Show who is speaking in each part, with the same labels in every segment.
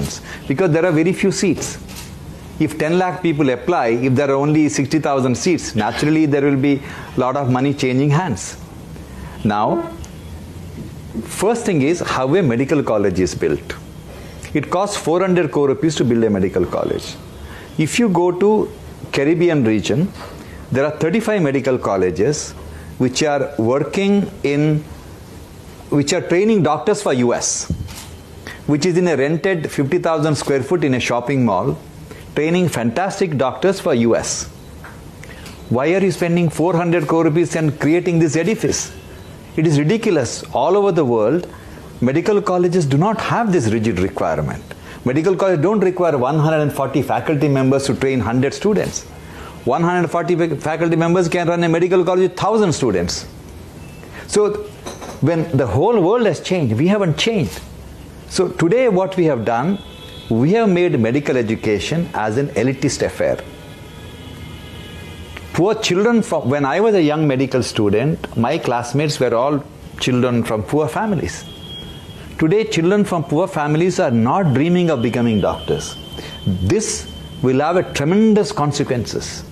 Speaker 1: happens? Because there are very few seats. If 10 lakh people apply, if there are only 60,000 seats, naturally there will be a lot of money changing hands. Now, first thing is how a medical college is built. It costs 400 crore rupees to build a medical college. If you go to Caribbean region, there are 35 medical colleges which are training doctors for US, which is in a rented 50,000 square foot in a shopping mall, training fantastic doctors for US. Why are you spending 400 crore rupees and creating this edifice? It is ridiculous. All over the world, medical colleges do not have this rigid requirement. Medical colleges don't require 140 faculty members to train 100 students. 140 faculty members can run a medical college with 1,000 students. So when the whole world has changed, we haven't changed. So today what we have done, we have made medical education as an elitist affair. Poor children when I was a young medical student, my classmates were all children from poor families. Today, children from poor families are not dreaming of becoming doctors. This will have a tremendous consequences.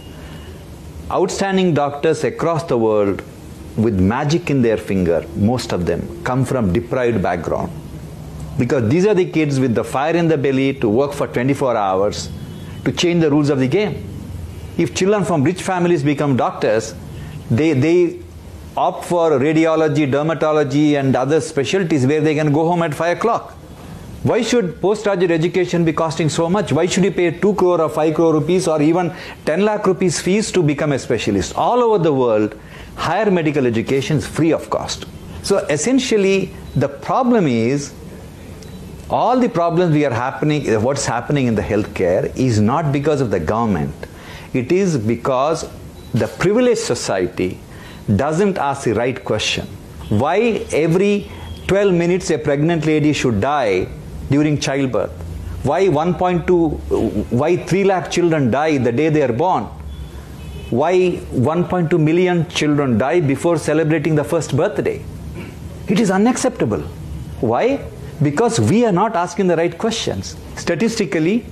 Speaker 1: Outstanding doctors across the world with magic in their finger, most of them come from deprived background. Because these are the kids with the fire in the belly to work for 24 hours to change the rules of the game. If children from rich families become doctors, they opt for radiology, dermatology and other specialties where they can go home at 5 o'clock. Why should postgraduate education be costing so much? Why should you pay 2 crore or 5 crore rupees or even 10 lakh rupees fees to become a specialist? All over the world, higher medical education is free of cost. So essentially, the problem is, all the problems what's happening in the healthcare is not because of the government. It is because the privileged society doesn't ask the right question. Why every 12 minutes a pregnant lady should die during childbirth? Why 3 lakh children die the day they are born? Why 1.2 million children die before celebrating the first birthday? It is unacceptable. Why? Because we are not asking the right questions. Statistically,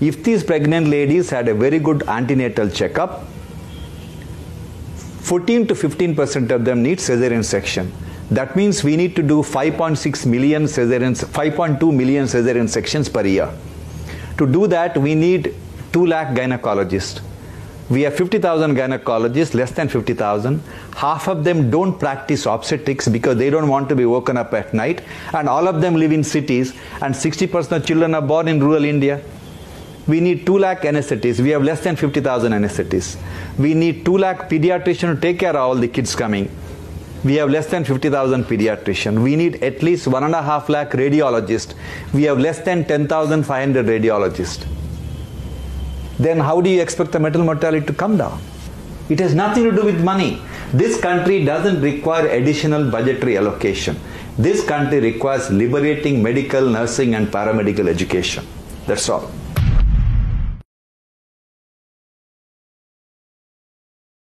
Speaker 1: if these pregnant ladies had a very good antenatal checkup, 14 to 15% of them need cesarean section. That means we need to do 5.2 million cesarean sections per year. To do that, we need 2 lakh gynecologists. We have 50,000 gynecologists, less than 50,000. Half of them don't practice obstetrics because they don't want to be woken up at night. And all of them live in cities. And 60% of children are born in rural India. We need 2 lakh anesthetists. We have less than 50,000 anesthetists. We need 2 lakh pediatricians to take care of all the kids coming. We have less than 50,000 pediatricians. We need at least 1.5 lakh radiologists. We have less than 10,500 radiologists. Then how do you expect the maternal mortality to come down? It has nothing to do with money. This country doesn't require additional budgetary allocation. This country requires liberating medical, nursing and paramedical education. That's all.